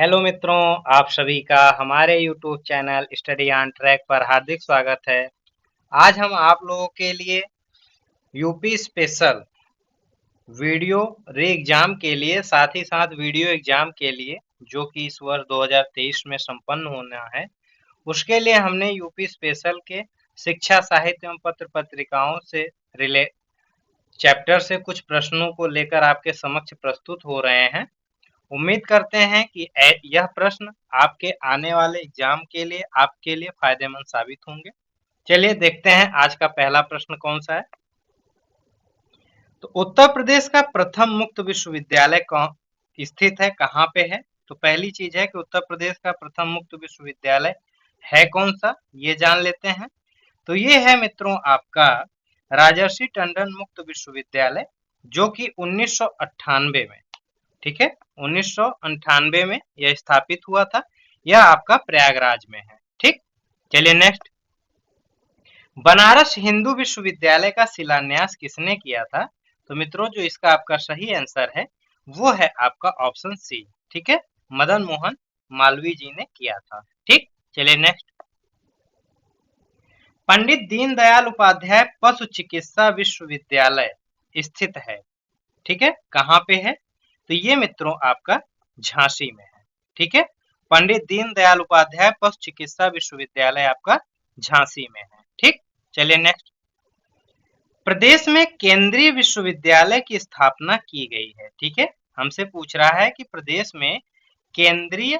Hello मित्रों, आप सभी का हमारे YouTube channel study on track पर हार्दिक स्वागत है। आज हम आप लोगों के लिए यूपी स्पेशल वीडियो री एग्जाम के लिए साथ ही साथ वीडियो एग्जाम के लिए जो कि इस वर्ष 2023 में संपन्न होना है, उसके लिए हमने यूपी स्पेशल के शिक्षा साहित्य एवं पत्र पत्रिकाओं से रिले चैप्टर से कुछ प्रश्नों को लेकर आपके समक्ष प्रस्तुत हो रहे हैं। उम्मीद करते हैं कि यह प्रश्न आपके आने वाले एग्जाम के लिए आपके लिए फायदेमंद साबित होंगे। चलिए देखते हैं आज का पहला प्रश्न कौन सा है। तो उत्तर प्रदेश का प्रथम मुक्त विश्वविद्यालय स्थित है, कहाँ पे है? तो पहली चीज है कि उत्तर प्रदेश का प्रथम मुक्त विश्वविद्यालय है कौन सा, ये जान लेते हैं। तो ये है मित्रों आपका राजर्षि टंडन मुक्त विश्वविद्यालय, जो कि 1998 में, ठीक है, 1998 में यह स्थापित हुआ था। यह आपका प्रयागराज में है। ठीक, चलिए नेक्स्ट। बनारस हिंदू विश्वविद्यालय का शिलान्यास किसने किया था? तो मित्रों जो इसका आपका सही आंसर है वो है आपका ऑप्शन सी, ठीक है, मदन मोहन मालवीय जी ने किया था। ठीक, चलिए नेक्स्ट। पंडित दीनदयाल उपाध्याय पशु चिकित्सा विश्वविद्यालय स्थित है, ठीक है, कहाँ पे है? तो ये मित्रों आपका झांसी में है। ठीक है, पंडित दीनदयाल उपाध्याय पशु चिकित्सा विश्वविद्यालय आपका झांसी में है। ठीक, चलिए नेक्स्ट। प्रदेश में केंद्रीय विश्वविद्यालय की स्थापना की गई है, ठीक है, हमसे पूछ रहा है कि प्रदेश में केंद्रीय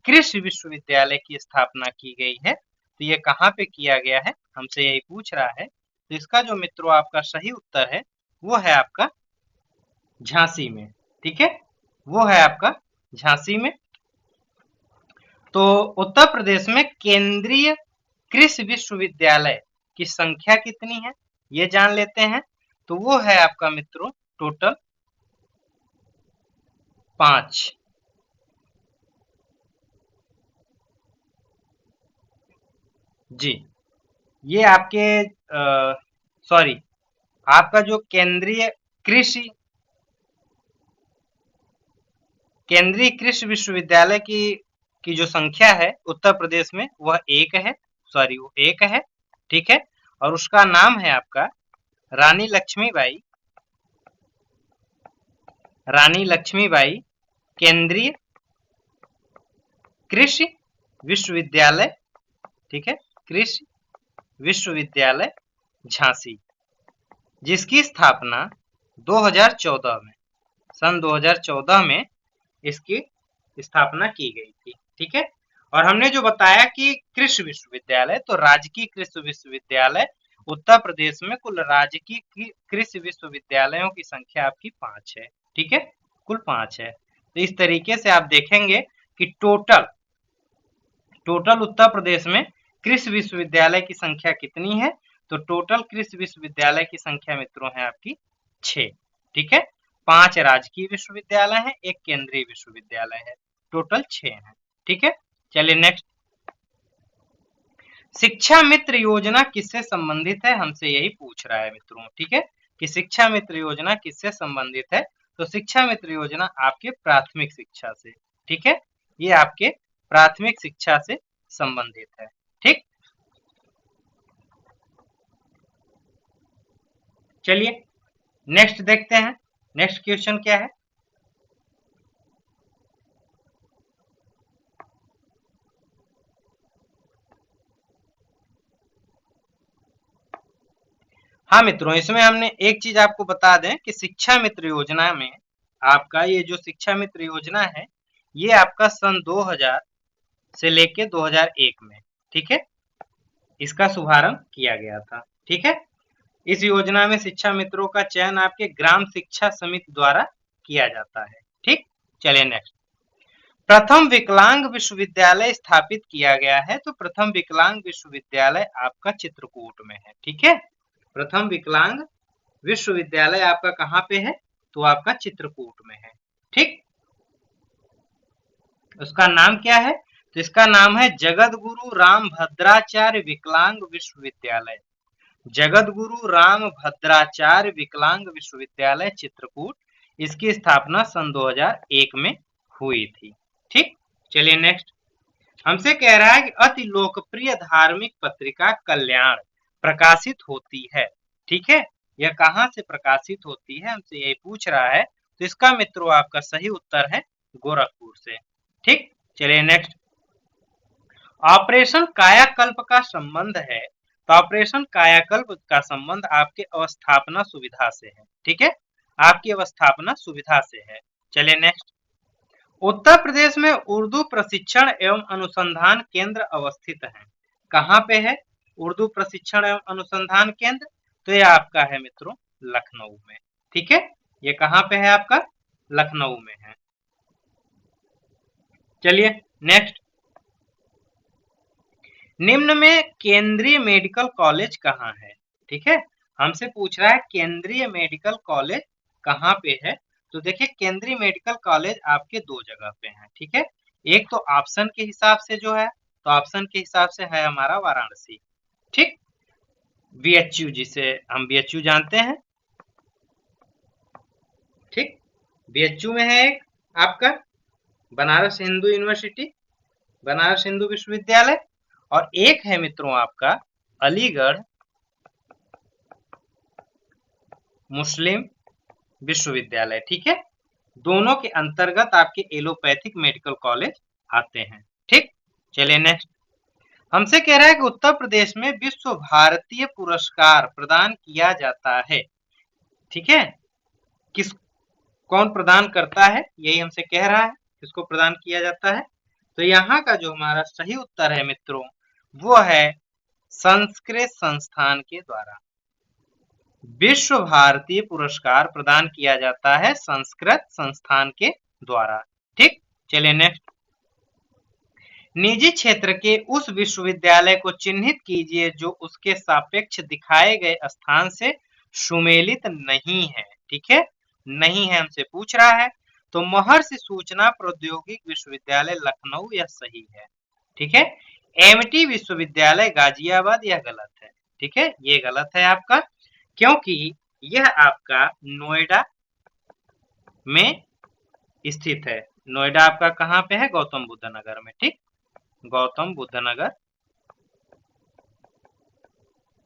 कृषि विश्वविद्यालय की स्थापना की गई है, तो ये कहाँ पे किया गया है, हमसे यही पूछ रहा है। तो इसका जो मित्रों आपका सही उत्तर है वो है आपका झांसी में, ठीक है, वो है आपका झांसी में। तो उत्तर प्रदेश में केंद्रीय कृषि विश्वविद्यालय की संख्या कितनी है ये जान लेते हैं। तो वो है आपका मित्रों टोटल 5। जी, ये आपके सॉरी, आपका जो केंद्रीय कृषि विश्वविद्यालय की जो संख्या है उत्तर प्रदेश में वह एक है, सॉरी वो एक है, ठीक है, और उसका नाम है आपका रानी लक्ष्मीबाई केंद्रीय कृषि विश्वविद्यालय, ठीक है, कृषि विश्वविद्यालय झांसी, जिसकी स्थापना 2014 में, सन 2014 में इसकी स्थापना की गई थी। ठीक है, और हमने जो बताया कि कृषि विश्वविद्यालय, तो राजकीय कृषि विश्वविद्यालय उत्तर प्रदेश में कुल राजकीय कृषि विश्वविद्यालयों की संख्या आपकी 5 है। ठीक है, कुल 5 है। तो इस तरीके से आप देखेंगे कि टोटल उत्तर प्रदेश में कृषि विश्वविद्यालय की संख्या कितनी है। तो टोटल कृषि विश्वविद्यालय की संख्या मित्रों है आपकी 6, ठीक है, 5 राजकीय विश्वविद्यालय है, एक केंद्रीय विश्वविद्यालय है, टोटल 6 है। ठीक है, चलिए नेक्स्ट। शिक्षा मित्र योजना किससे संबंधित है, हमसे यही पूछ रहा है मित्रों, ठीक है, कि शिक्षा मित्र योजना किससे संबंधित है। तो शिक्षा मित्र योजना आपके प्राथमिक शिक्षा से, ठीक है, ये आपके प्राथमिक शिक्षा से संबंधित है। ठीक, चलिए नेक्स्ट देखते हैं, नेक्स्ट क्वेश्चन क्या है। हाँ मित्रों, इसमें हमने एक चीज आपको बता दें कि शिक्षा मित्र योजना में आपका ये जो शिक्षा मित्र योजना है ये आपका सन 2000 से लेके 2001 में, ठीक है, इसका शुभारंभ किया गया था। ठीक है, इस योजना में शिक्षा मित्रों का चयन आपके ग्राम शिक्षा समिति द्वारा किया जाता है। ठीक, चलिए नेक्स्ट। प्रथम विकलांग विश्वविद्यालय स्थापित किया गया है, तो प्रथम विकलांग विश्वविद्यालय आपका चित्रकूट में है। ठीक है, प्रथम विकलांग विश्वविद्यालय आपका कहाँ पे है, तो आपका चित्रकूट में है। ठीक, उसका नाम क्या है, तो इसका नाम है जगत गुरु राम भद्राचार्य विकलांग विश्वविद्यालय, जगत गुरु राम भद्राचार्य विकलांग विश्वविद्यालय चित्रकूट, इसकी स्थापना सन 2001 में हुई थी। ठीक, चलिए नेक्स्ट, हमसे कह रहा है कि अति लोकप्रिय धार्मिक पत्रिका कल्याण प्रकाशित होती है। ठीक है, यह कहाँ से प्रकाशित होती है, हमसे यही पूछ रहा है। तो इसका मित्रों आपका सही उत्तर है गोरखपुर से। ठीक, चलिए नेक्स्ट, ऑपरेशन कायाकल्प का संबंध है। तो ऑपरेशन कायाकल्प का संबंध आपके अवस्थापना सुविधा से है। ठीक है, आपकी अवस्थापना सुविधा से है। चलिए नेक्स्ट, उत्तर प्रदेश में उर्दू प्रशिक्षण एवं अनुसंधान केंद्र अवस्थित है। कहाँ पे है उर्दू प्रशिक्षण एवं अनुसंधान केंद्र? तो ये आपका है मित्रों लखनऊ में। ठीक है, ये कहाँ पे है आपका? लखनऊ में है। चलिए नेक्स्ट, निम्न में केंद्रीय मेडिकल कॉलेज कहाँ है? ठीक है, हमसे पूछ रहा है केंद्रीय मेडिकल कॉलेज कहाँ पे है। तो देखिए केंद्रीय मेडिकल कॉलेज आपके दो जगह पे है। ठीक है, एक तो ऑप्शन के हिसाब से जो है, तो ऑप्शन के हिसाब से है हमारा वाराणसी। ठीक, बीएचयू जिसे हम बीएचयू जानते हैं। ठीक, बीएचयू में है एक आपका बनारस हिंदू यूनिवर्सिटी, बनारस हिंदू विश्वविद्यालय, और एक है मित्रों आपका अलीगढ़ मुस्लिम विश्वविद्यालय। ठीक है, दोनों के अंतर्गत आपके एलोपैथिक मेडिकल कॉलेज आते हैं। ठीक, चलिए नेक्स्ट, हमसे कह रहा है कि उत्तर प्रदेश में विश्व भारतीय पुरस्कार प्रदान किया जाता है। ठीक है, किस कौन प्रदान करता है, यही हमसे कह रहा है किसको प्रदान किया जाता है। तो यहाँ का जो हमारा सही उत्तर है मित्रों वो है संस्कृत संस्थान के द्वारा। विश्व भारतीय पुरस्कार प्रदान किया जाता है संस्कृत संस्थान के द्वारा। ठीक, चलिए नेक्स्ट, निजी क्षेत्र के उस विश्वविद्यालय को चिन्हित कीजिए जो उसके सापेक्ष दिखाए गए स्थान से सुमेलित नहीं है। ठीक है, नहीं है हमसे पूछ रहा है। तो महर्षि सूचना प्रौद्योगिकी विश्वविद्यालय लखनऊ यह सही है। ठीक है, एमटी विश्वविद्यालय गाजियाबाद यह गलत है। ठीक है, ये गलत है आपका, क्योंकि यह आपका नोएडा में स्थित है। नोएडा आपका कहाँ पे है? गौतम बुद्ध नगर में। ठीक, गौतम बुद्ध नगर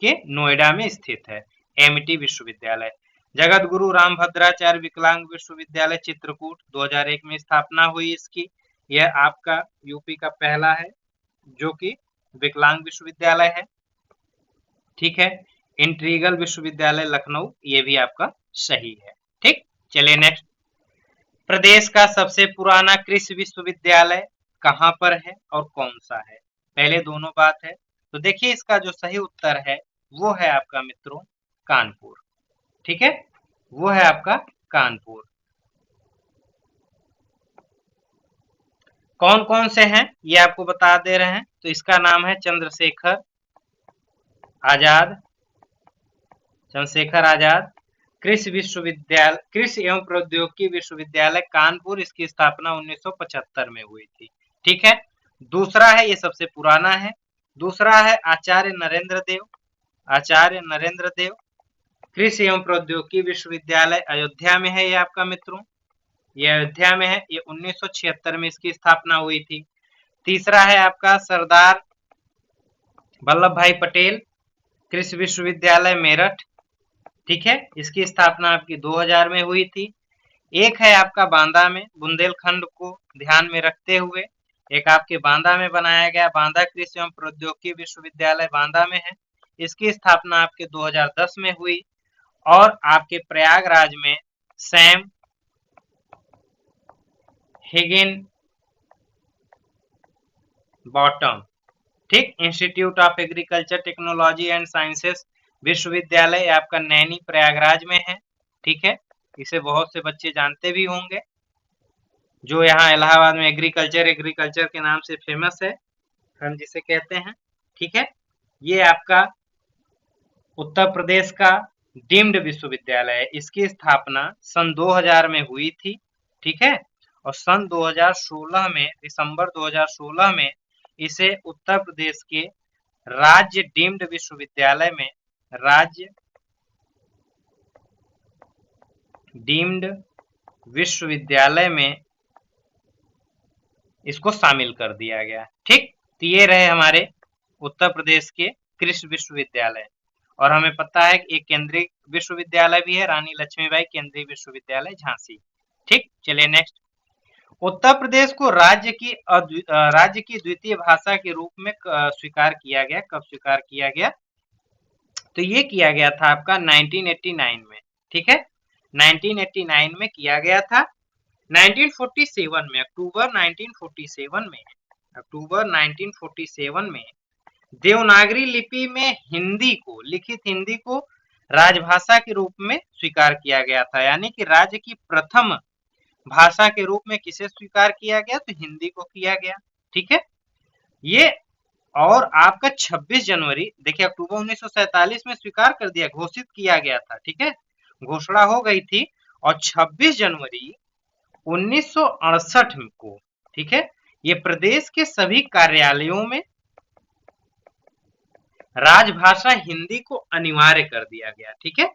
के नोएडा में स्थित है एमटी विश्वविद्यालय। जगत गुरु रामभद्राचार्य विकलांग विश्वविद्यालय चित्रकूट 2001 में स्थापना हुई इसकी। यह आपका यूपी का पहला है जो कि विकलांग विश्वविद्यालय है। ठीक है, इंट्रीगल विश्वविद्यालय लखनऊ ये भी आपका सही है। ठीक, चलिए नेक्स्ट, प्रदेश का सबसे पुराना कृषि विश्वविद्यालय कहाँ पर है और कौन सा है? पहले दोनों बात है। तो देखिए इसका जो सही उत्तर है वो है आपका मित्रों कानपुर। ठीक है, वो है आपका कानपुर। कौन कौन से हैं ये आपको बता दे रहे हैं। तो इसका नाम है चंद्रशेखर आजाद, चंद्रशेखर आजाद कृषि विश्वविद्यालय, कृषि एवं प्रौद्योगिकी विश्वविद्यालय कानपुर, इसकी स्थापना 1975 में हुई थी। ठीक है, दूसरा है, ये सबसे पुराना है, दूसरा है आचार्य नरेंद्र देव, आचार्य नरेंद्र देव कृषि एवं प्रौद्योगिकी विश्वविद्यालय अयोध्या में है ये आपका मित्रों, ये अयोध्या में है, ये 1976 में इसकी स्थापना हुई थी। तीसरा है आपका सरदार वल्लभ भाई पटेल कृषि विश्वविद्यालय मेरठ। ठीक है, इसकी स्थापना आपकी 2000 में हुई थी। एक है आपका बांदा में, बुंदेलखंड को ध्यान में रखते हुए एक आपके बांदा में बनाया गया बांदा कृषि एवं प्रौद्योगिकी विश्वविद्यालय बांदा में है, इसकी स्थापना आपके 2010 में हुई। और आपके प्रयागराज में सैम हिगिन बॉटम, ठीक, institute of agriculture technology and sciences विश्वविद्यालय आपका नैनी प्रयागराज में है। ठीक है, इसे बहुत से बच्चे जानते भी होंगे, जो यहाँ इलाहाबाद में एग्रीकल्चर के नाम से फेमस है, हम जिसे कहते हैं। ठीक है, ये आपका उत्तर प्रदेश का डीम्ड विश्वविद्यालय है, इसकी स्थापना सन 2000 में हुई थी। ठीक है, और सन 2016 में, दिसंबर 2016 में इसे उत्तर प्रदेश के राज्य डीम्ड विश्वविद्यालय में, राज्य डीम्ड विश्वविद्यालय में इसको शामिल कर दिया गया। ठीक, तो ये रहे हमारे उत्तर प्रदेश के कृषि विश्वविद्यालय। और हमें पता है कि एक केंद्रीय विश्वविद्यालय भी है, रानी लक्ष्मीबाई केंद्रीय विश्वविद्यालय झांसी। ठीक, चलिए नेक्स्ट। उत्तर प्रदेश को राज्य की द्वितीय भाषा के रूप में स्वीकार किया गया। कब स्वीकार किया गया? तो ये किया गया था आपका 1989 में। ठीक है, 1989 में किया गया था। 1947 में, अक्टूबर 1947 में देवनागरी लिपि में हिंदी को, लिखित हिंदी को राजभाषा के रूप में स्वीकार किया गया था। यानी कि राज्य की प्रथम भाषा के रूप में किसे स्वीकार किया गया? तो हिंदी को किया गया। ठीक है, ये और आपका 26 जनवरी, देखिए अक्टूबर 1947 में स्वीकार कर दिया, घोषित किया गया था। ठीक है, घोषणा हो गई थी। और 26 जनवरी 1968 को, ठीक है, ये प्रदेश के सभी कार्यालयों में राजभाषा हिंदी को अनिवार्य कर दिया गया। ठीक है,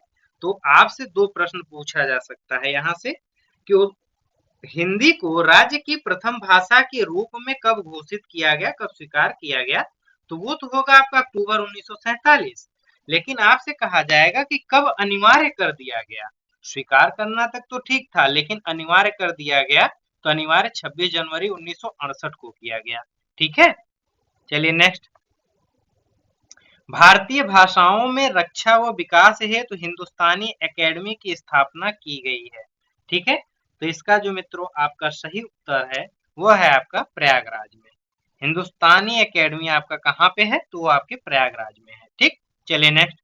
तो आपसे दो प्रश्न पूछा जा सकता है यहाँ से कि हिंदी को राज्य की प्रथम भाषा के रूप में कब घोषित किया गया, कब स्वीकार किया गया? तो वो तो होगा आपका अक्टूबर 1947। लेकिन आपसे कहा जाएगा कि कब अनिवार्य कर दिया गया। स्वीकार करना तक तो ठीक था, लेकिन अनिवार्य कर दिया गया तो अनिवार्य 26 जनवरी 1968 को किया गया। ठीक है, चलिए नेक्स्ट। भारतीय भाषाओं में रक्षा व विकास हेतु हिंदुस्तानी एकेडमी की स्थापना की गई है। ठीक है, तो इसका जो मित्रों आपका सही उत्तर है वो है आपका प्रयागराज में। हिंदुस्तानी एकेडमी आपका कहाँ पे है? तो वो आपके प्रयागराज में है। ठीक, चलिए नेक्स्ट।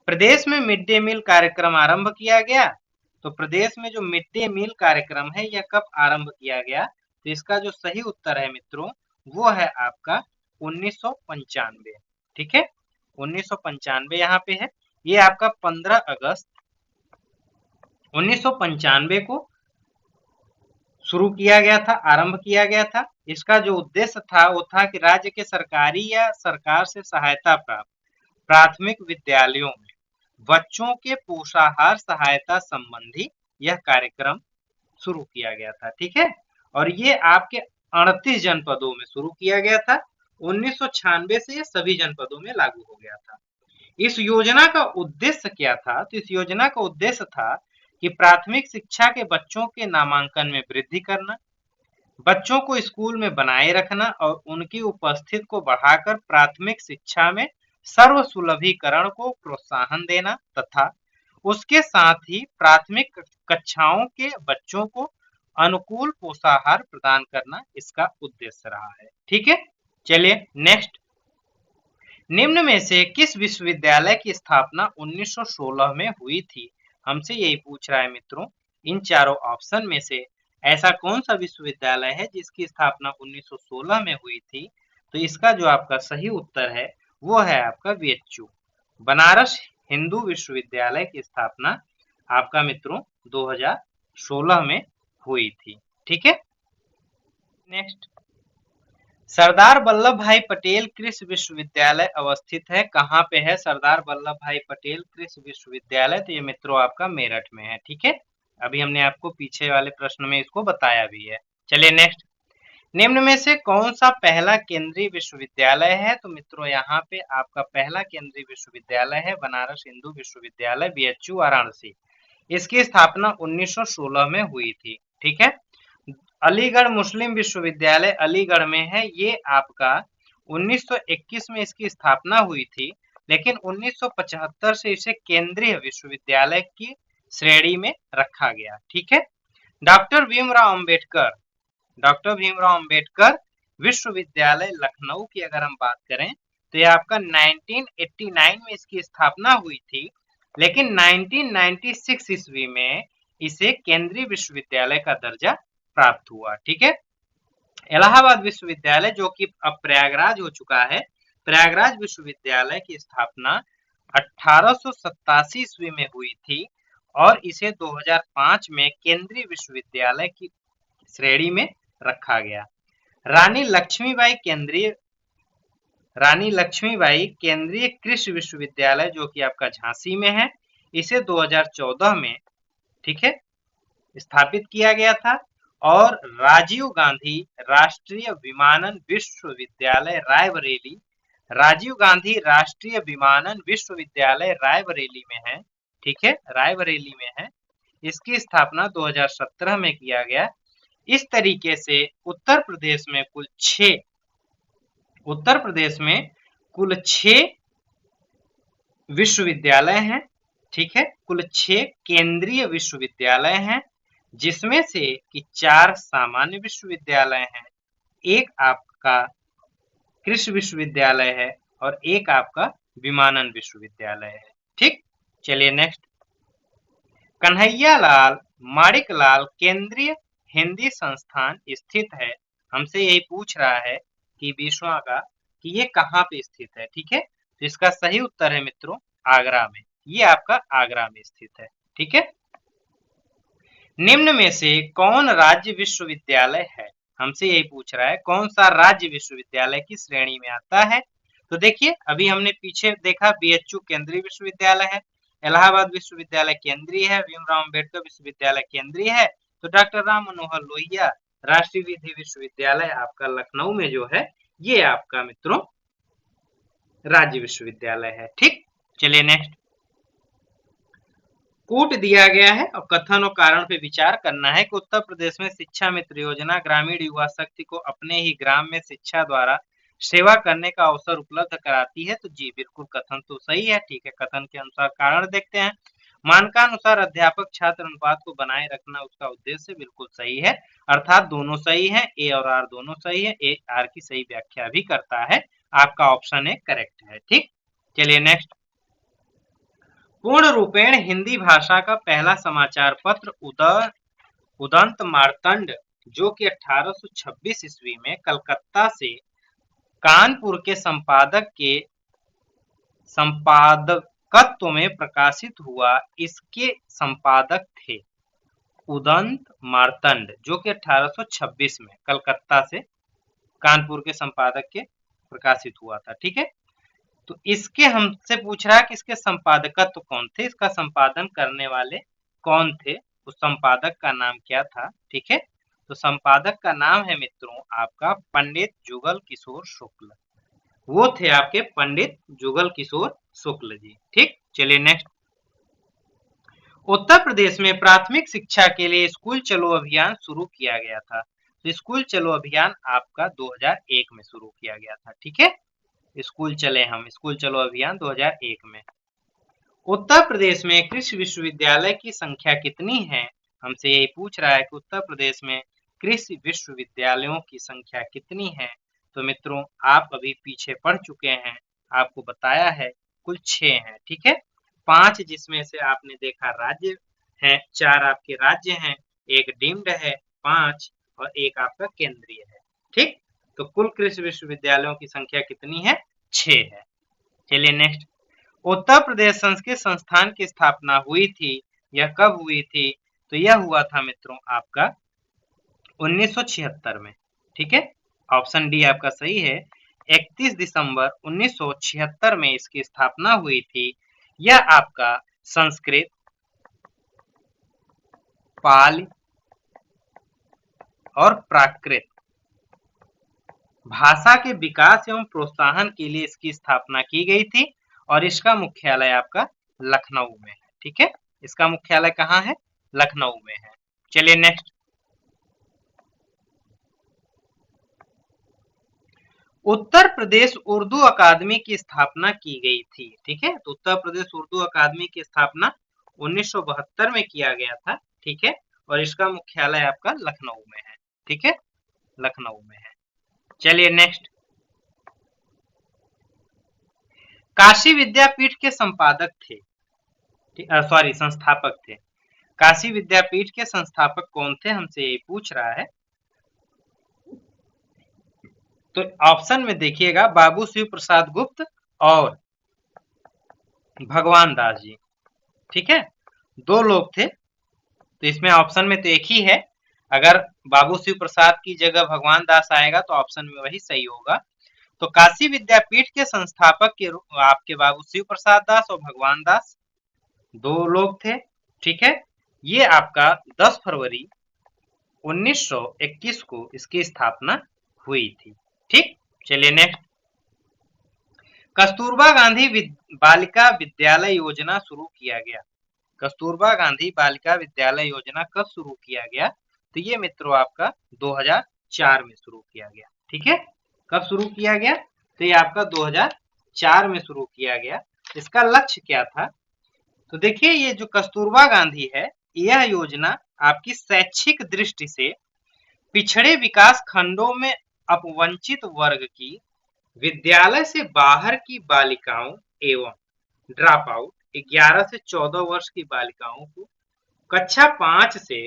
प्रदेश में मिड डे मील कार्यक्रम आरंभ किया गया। तो प्रदेश में जो मिड डे मील कार्यक्रम है यह कब आरंभ किया गया? तो इसका जो सही उत्तर है मित्रों वो है आपका 1995। ठीक है, 1995 यहाँ पे है। ये आपका 15 अगस्त 1995 को शुरू किया गया था, आरंभ किया गया था। इसका जो उद्देश्य था वो था कि राज्य के सरकारी या सरकार से सहायता प्राप्त प्राथमिक विद्यालयों में बच्चों के पोषाहार सहायता संबंधी यह कार्यक्रम शुरू किया गया था। ठीक है, और ये आपके 38 जनपदों में शुरू किया गया था। 1996 से ये सभी जनपदों में लागू हो गया था। इस योजना का उद्देश्य क्या था? तो इस योजना का उद्देश्य था कि प्राथमिक शिक्षा के बच्चों के नामांकन में वृद्धि करना, बच्चों को स्कूल में बनाए रखना और उनकी उपस्थिति को बढ़ाकर प्राथमिक शिक्षा में सर्वसुलभीकरण को प्रोत्साहन देना तथा उसके साथ ही प्राथमिक कक्षाओं के बच्चों को अनुकूल पोषाहार प्रदान करना इसका उद्देश्य रहा है। ठीक है, चलिए नेक्स्ट। निम्न में से किस विश्वविद्यालय की स्थापना 1916 में हुई थी? हमसे यही पूछ रहा है मित्रों। इन चारों ऑप्शन में से ऐसा कौन सा विश्वविद्यालय है जिसकी स्थापना 1916 में हुई थी? तो इसका जो आपका सही उत्तर है वो है आपका बीएचयू, बनारस हिंदू विश्वविद्यालय की स्थापना आपका मित्रों 2016 में हुई थी। ठीक है, नेक्स्ट। सरदार वल्लभ भाई पटेल कृषि विश्वविद्यालय अवस्थित है, कहाँ पे है सरदार वल्लभ भाई पटेल कृषि विश्वविद्यालय? तो ये मित्रों आपका मेरठ में है। ठीक है, अभी हमने आपको पीछे वाले प्रश्न में इसको बताया भी है। चलिए नेक्स्ट। निम्न में से कौन सा पहला केंद्रीय विश्वविद्यालय है? तो मित्रों यहाँ पे आपका पहला केंद्रीय विश्वविद्यालय है बनारस हिंदू विश्वविद्यालय बीएचयू वाराणसी। इसकी स्थापना 1916 में हुई थी। ठीक है, अलीगढ़ मुस्लिम विश्वविद्यालय अलीगढ़ में है, ये आपका 1921 में इसकी स्थापना हुई थी, लेकिन 1975 से इसे केंद्रीय विश्वविद्यालय की श्रेणी में रखा गया। ठीक है, डॉक्टर भीमराव अंबेडकर विश्वविद्यालय लखनऊ की अगर हम बात करें तो ये आपका 1989 में इसकी स्थापना हुई थी, लेकिन 1996 ईस्वी में इसे केंद्रीय विश्वविद्यालय का दर्जा प्राप्त हुआ। ठीक है, इलाहाबाद विश्वविद्यालय जो कि अब प्रयागराज हो चुका है, प्रयागराज विश्वविद्यालय की स्थापना 1887 ईस्वी में हुई थी और इसे 2005 में केंद्रीय विश्वविद्यालय की श्रेणी में रखा गया। रानी लक्ष्मीबाई केंद्रीय कृषि विश्वविद्यालय जो कि आपका झांसी में है, इसे 2014 में, ठीक है, स्थापित किया गया था और राजीव गांधी राष्ट्रीय विमानन विश्वविद्यालय रायबरेली, राजीव गांधी राष्ट्रीय विमानन विश्वविद्यालय रायबरेली में है, ठीक है, रायबरेली में है। इसकी स्थापना 2017 में किया गया। इस तरीके से उत्तर प्रदेश में कुल 6 विश्वविद्यालय हैं, ठीक है, कुल 6 केंद्रीय विश्वविद्यालय हैं, जिसमें से कि 4 सामान्य विश्वविद्यालय हैं, एक आपका कृषि विश्वविद्यालय है और एक आपका विमानन विश्वविद्यालय है, ठीक। चलिए नेक्स्ट, कन्हैयालाल माणिकलाल केंद्रीय हिंदी संस्थान स्थित है। हमसे यही पूछ रहा है कि 20वां का कि ये कहाँ पे स्थित है, ठीक है। तो इसका सही उत्तर है मित्रों आगरा में, ये आपका आगरा में स्थित है, ठीक है। निम्न में से कौन राज्य विश्वविद्यालय है, हमसे यही पूछ रहा है कौन सा राज्य विश्वविद्यालय की श्रेणी में आता है। तो देखिए अभी हमने पीछे देखा बीएचयू केंद्रीय विश्वविद्यालय है, इलाहाबाद विश्वविद्यालय केंद्रीय है, भीमराव अम्बेडकर विश्वविद्यालय केंद्रीय है, तो डॉक्टर राम मनोहर लोहिया राष्ट्रीय विधि विश्वविद्यालय आपका लखनऊ में जो है ये आपका मित्रों राज्य विश्वविद्यालय है, ठीक। चलिए नेक्स्ट, कूट दिया गया है और कथन और कारण पे विचार करना है कि उत्तर प्रदेश में शिक्षा मित्र योजना ग्रामीण युवा शक्ति को अपने ही ग्राम में शिक्षा द्वारा सेवा करने का अवसर उपलब्ध कराती है। तो जी बिल्कुल कथन तो सही है, ठीक है। कथन के अनुसार कारण देखते हैं, मानकानुसार अध्यापक छात्र अनुपात को बनाए रखना उसका उद्देश्य, बिल्कुल सही है, अर्थात दोनों सही है, ए और आर दोनों सही है, ए आर की सही व्याख्या भी करता है, आपका ऑप्शन ए करेक्ट है, ठीक। चलिए नेक्स्ट, पूर्ण रूपेण हिंदी भाषा का पहला समाचार पत्र उदंत मार्तंड जो कि 1826 ईस्वी में कलकत्ता से कानपुर के संपादकत्व में प्रकाशित हुआ, इसके संपादक थे उदंत मार्तंड जो कि 1826 में कलकत्ता से कानपुर के संपादक के प्रकाशित हुआ था, ठीक है। तो इसके हमसे पूछ रहा है कि इसके संपादकत्व कौन थे, इसका संपादन करने वाले कौन थे, उस संपादक का नाम क्या था, ठीक है। तो संपादक का नाम है मित्रों आपका पंडित जुगल किशोर शुक्ल, वो थे आपके पंडित जुगल किशोर शुक्ल जी, ठीक। चलिए नेक्स्ट, उत्तर प्रदेश में प्राथमिक शिक्षा के लिए स्कूल चलो अभियान शुरू किया गया था। तो स्कूल चलो अभियान आपका 2001 में शुरू किया गया था, ठीक है। स्कूल चलो अभियान 2001 में। उत्तर प्रदेश में कृषि विश्वविद्यालय की संख्या कितनी है, हमसे यही पूछ रहा है कि उत्तर प्रदेश में कृषि विश्वविद्यालयों की संख्या कितनी है। तो मित्रों आप अभी पीछे पढ़ चुके हैं, आपको बताया है कुल 6 हैं, ठीक है। 5 जिसमें से आपने देखा राज्य है, 4 आपके राज्य हैं, एक डीम्ड है 5 और एक आपका केंद्रीय है, ठीक। तो कुल कृषि विश्वविद्यालयों की संख्या कितनी है, 6 है। चलिए नेक्स्ट, उत्तर प्रदेश संस्कृत संस्थान की स्थापना हुई थी, यह कब हुई थी। तो यह हुआ था मित्रों आपका 1976 में, ठीक है। ऑप्शन डी आपका सही है, 31 दिसंबर 1976 में इसकी स्थापना हुई थी। यह आपका संस्कृत, पाली और प्राकृत भाषा के विकास एवं प्रोत्साहन के लिए इसकी स्थापना की गई थी और इसका मुख्यालय आपका लखनऊ में है, ठीक है। इसका मुख्यालय कहाँ है, लखनऊ में है। चलिए नेक्स्ट, उत्तर प्रदेश उर्दू अकादमी की स्थापना की गई थी, ठीक है। तो उत्तर प्रदेश उर्दू अकादमी की स्थापना 1972 में किया गया था, ठीक है, और इसका मुख्यालय आपका लखनऊ में है, ठीक है, लखनऊ में है। चलिए नेक्स्ट, काशी विद्यापीठ के संपादक थे, संस्थापक थे। काशी विद्यापीठ के संस्थापक कौन थे, हमसे ये पूछ रहा है। तो ऑप्शन में देखिएगा बाबू शिव प्रसाद गुप्त और भगवान दास जी, ठीक है, 2 लोग थे। तो इसमें ऑप्शन में तो एक ही है, अगर बाबू शिव प्रसाद की जगह भगवान दास आएगा तो ऑप्शन में वही सही होगा। तो काशी विद्यापीठ के संस्थापक के आपके बाबू शिव प्रसाद दास और भगवान दास 2 लोग थे, ठीक है। ये आपका 10 फरवरी 1921 को इसकी स्थापना हुई थी। ठीक, चलिए नेक्स्ट। कस्तूरबा गांधी बालिका विद्यालय योजना शुरू किया गया। कस्तूरबा गांधी बालिका विद्यालय योजना कब शुरू किया गया? तो ये मित्रों आपका 2004 में शुरू किया गया। ठीक है, कब शुरू किया गया? तो ये आपका 2004 में शुरू किया गया। इसका लक्ष्य क्या था? तो देखिए, ये जो कस्तूरबा गांधी है, यह योजना आपकी शैक्षिक दृष्टि से पिछड़े विकास खंडों में अपवंचित वर्ग की विद्यालय से बाहर की बालिकाओं एवं ड्रॉप आउट 11 से 14 वर्ष की बालिकाओं को कक्षा 5 से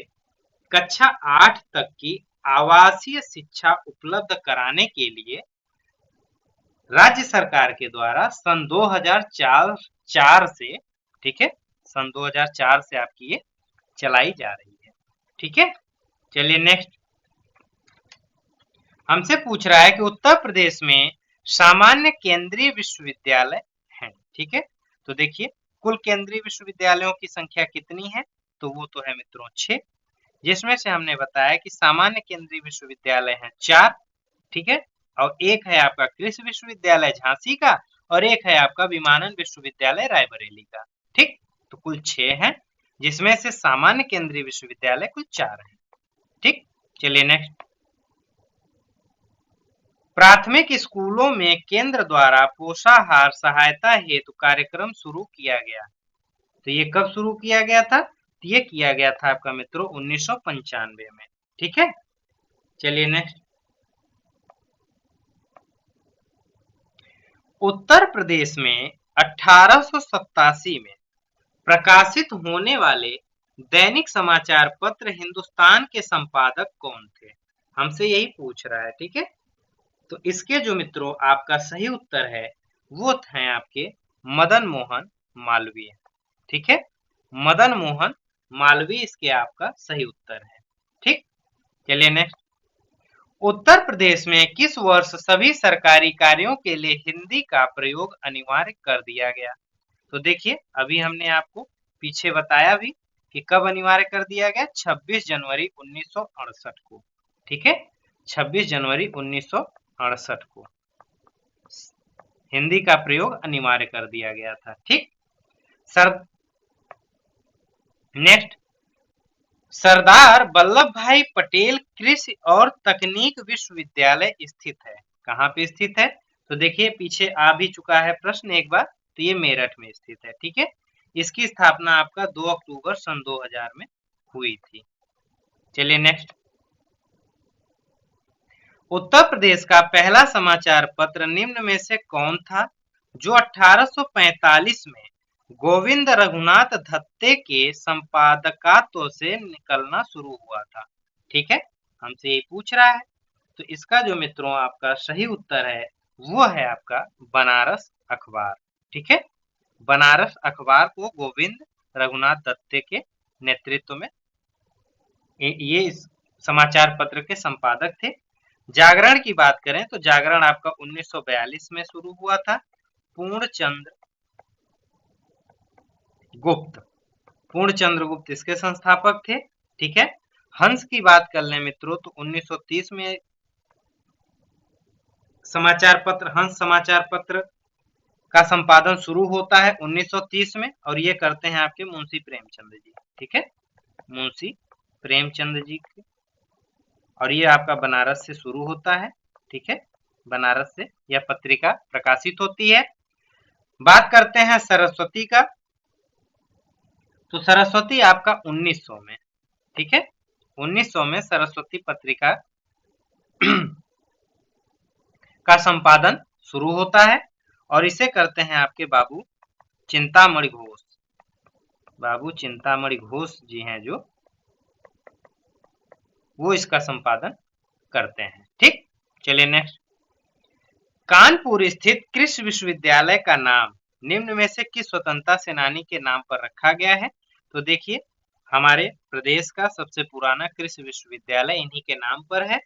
कक्षा 8 तक की आवासीय शिक्षा उपलब्ध कराने के लिए राज्य सरकार के द्वारा सन 2004 से, ठीक है, सन 2004 से आपकी ये चलाई जा रही है। ठीक है, चलिए नेक्स्ट। हमसे पूछ रहा है कि उत्तर प्रदेश में सामान्य केंद्रीय विश्वविद्यालय हैं। ठीक है, तो देखिए कुल केंद्रीय विश्वविद्यालयों की संख्या कितनी है? तो वो तो है मित्रों 6, जिसमें से हमने बताया कि सामान्य केंद्रीय विश्वविद्यालय हैं 4। ठीक है, और एक है आपका कृषि विश्वविद्यालय झांसी का, और एक है आपका विमानन विश्वविद्यालय रायबरेली का। ठीक, तो कुल 6 हैं, जिसमें से सामान्य केंद्रीय विश्वविद्यालय कुल 4 हैं। ठीक, चलिए नेक्स्ट। प्राथमिक स्कूलों में केंद्र द्वारा पोषाहार सहायता हेतु कार्यक्रम शुरू किया गया। तो ये कब शुरू किया गया था? तो ये किया गया था आपका मित्रों 1995 में। ठीक है, चलिए नेक्स्ट। उत्तर प्रदेश में 1887 में प्रकाशित होने वाले दैनिक समाचार पत्र हिंदुस्तान के संपादक कौन थे? हमसे यही पूछ रहा है। ठीक है, तो इसके जो मित्रों आपका सही उत्तर है वो हैं आपके मदन मोहन मालवीय। ठीक है, मदन मोहन मालवीय इसके आपका सही उत्तर है। ठीक, चलिए नेक्स्ट। उत्तर प्रदेश में किस वर्ष सभी सरकारी कार्यों के लिए हिंदी का प्रयोग अनिवार्य कर दिया गया? तो देखिए, अभी हमने आपको पीछे बताया भी कि कब अनिवार्य कर दिया गया, 26 जनवरी 1968 को। ठीक है, 26 जनवरी 1968 को हिंदी का प्रयोग अनिवार्य कर दिया गया था। ठीक, सर नेक्स्ट। सरदार वल्लभ भाई पटेल कृषि और तकनीक विश्वविद्यालय स्थित है। कहाँ पे स्थित है? तो देखिए पीछे आ भी चुका है प्रश्न एक बार, तो ये मेरठ में स्थित है। ठीक है, इसकी स्थापना आपका 2 अक्टूबर सन 2000 में हुई थी। चलिए नेक्स्ट। उत्तर प्रदेश का पहला समाचार पत्र निम्न में से कौन था जो 1845 में गोविंद रघुनाथ दत्ते के संपादकत्व से निकलना शुरू हुआ था? ठीक है, हमसे यही पूछ रहा है। तो इसका जो मित्रों आपका सही उत्तर है वो है आपका बनारस अखबार। ठीक है, बनारस अखबार को गोविंद रघुनाथ दत्ते के नेतृत्व में ये इस समाचार पत्र के संपादक थे। जागरण की बात करें तो जागरण आपका 1942 में शुरू हुआ था। पूर्णचंद्र गुप्त इसके संस्थापक थे। ठीक है, हंस की बात कर लें मित्रों तो 1930 में समाचार पत्र हंस समाचार पत्र का संपादन शुरू होता है 1930 में, और ये करते हैं आपके मुंशी प्रेमचंद जी। ठीक है, मुंशी प्रेमचंद जी, और ये आपका बनारस से शुरू होता है। ठीक है, बनारस से यह पत्रिका प्रकाशित होती है। बात करते हैं सरस्वती का, तो सरस्वती आपका 1900 में, ठीक है, 1900 में सरस्वती पत्रिका का संपादन शुरू होता है, और इसे करते हैं आपके बाबू चिंतामणि घोष। बाबू चिंतामणि घोष जी हैं जो, वो इसका संपादन करते हैं। ठीक, चलिए नेक्स्ट। कानपुर स्थित कृषि विश्वविद्यालय का नाम निम्न में से किस स्वतंत्रता सेनानी के नाम पर रखा गया है? तो देखिए, हमारे प्रदेश का सबसे पुराना कृषि विश्वविद्यालय इन्हीं के नाम पर है।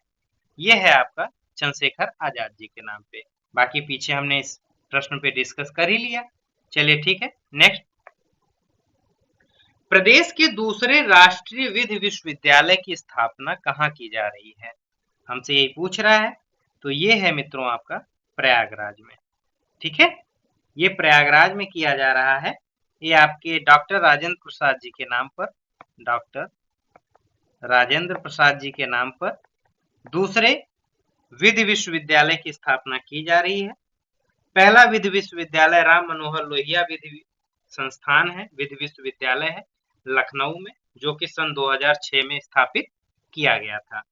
यह है आपका चंद्रशेखर आजाद जी के नाम पे। बाकी पीछे हमने इस प्रश्न पे डिस्कस कर ही लिया। चलिए ठीक है, नेक्स्ट। प्रदेश के दूसरे राष्ट्रीय विधि विश्वविद्यालय की स्थापना कहाँ की जा रही है? हमसे यही पूछ रहा है। तो ये है मित्रों आपका प्रयागराज में। ठीक है, ये प्रयागराज में किया जा रहा है। ये आपके डॉक्टर राजेंद्र प्रसाद जी के नाम पर, डॉक्टर राजेंद्र प्रसाद जी के नाम पर दूसरे विधि विश्वविद्यालय की स्थापना की जा रही है। पहला विधि विश्वविद्यालय राम मनोहर लोहिया विधि संस्थान है, विधि विश्वविद्यालय है लखनऊ में, जो कि सन 2006 में स्थापित किया गया था।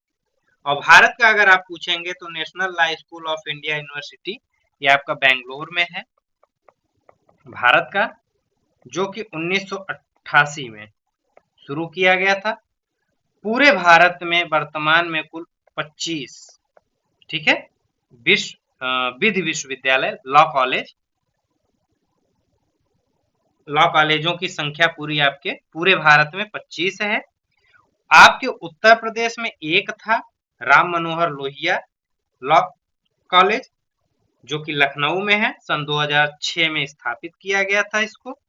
और भारत का अगर आप पूछेंगे तो national law school of India university, ये आपका बेंगलोर में है भारत का, जो कि 1988 में शुरू किया गया था। पूरे भारत में वर्तमान में कुल 25, ठीक है, विधि विश्वविद्यालय लॉ कॉलेजों की संख्या पूरी आपके पूरे भारत में 25 है। आपके उत्तर प्रदेश में एक था, राम मनोहर लोहिया लॉ कॉलेज, जो कि लखनऊ में है, सन 2006 में स्थापित किया गया था इसको।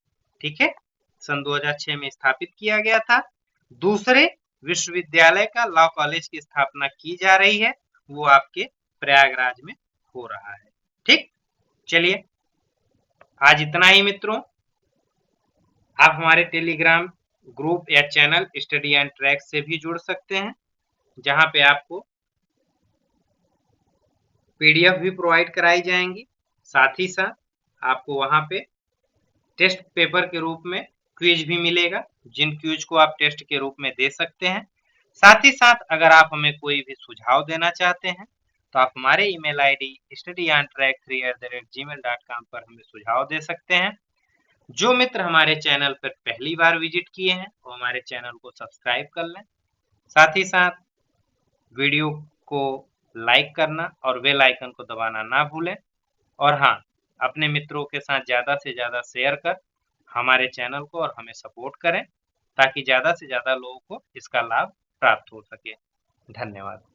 ठीक है, सन 2006 में स्थापित किया गया था। दूसरे विश्वविद्यालय का लॉ कॉलेज की स्थापना की जा रही है, वो आपके प्रयागराज में हो रहा है। ठीक, चलिए आज इतना ही मित्रों। आप हमारे टेलीग्राम ग्रुप या चैनल स्टडी एंड ट्रैक से भी जुड़ सकते हैं, जहां पे आपको पीडीएफ भी प्रोवाइड कराई जाएंगी। साथ ही साथ आपको वहां पे टेस्ट पेपर के रूप में क्विज भी मिलेगा, जिन क्विज को आप टेस्ट के रूप में दे सकते हैं। साथ ही साथ अगर आप हमें कोई भी सुझाव देना चाहते हैं तो आप हमारे ईमेल आईडी studyandtrack3@gmail.com पर हमें सुझाव दे सकते हैं। जो मित्र हमारे चैनल पर पहली बार विजिट किए हैं वो हमारे चैनल को सब्सक्राइब कर लें। साथ ही साथ वीडियो को लाइक करना और बेल आइकन को दबाना ना भूलें। और हाँ, अपने मित्रों के साथ ज़्यादा से ज़्यादा शेयर कर हमारे चैनल को और हमें सपोर्ट करें, ताकि ज़्यादा से ज़्यादा लोगों को इसका लाभ प्राप्त हो सके। धन्यवाद।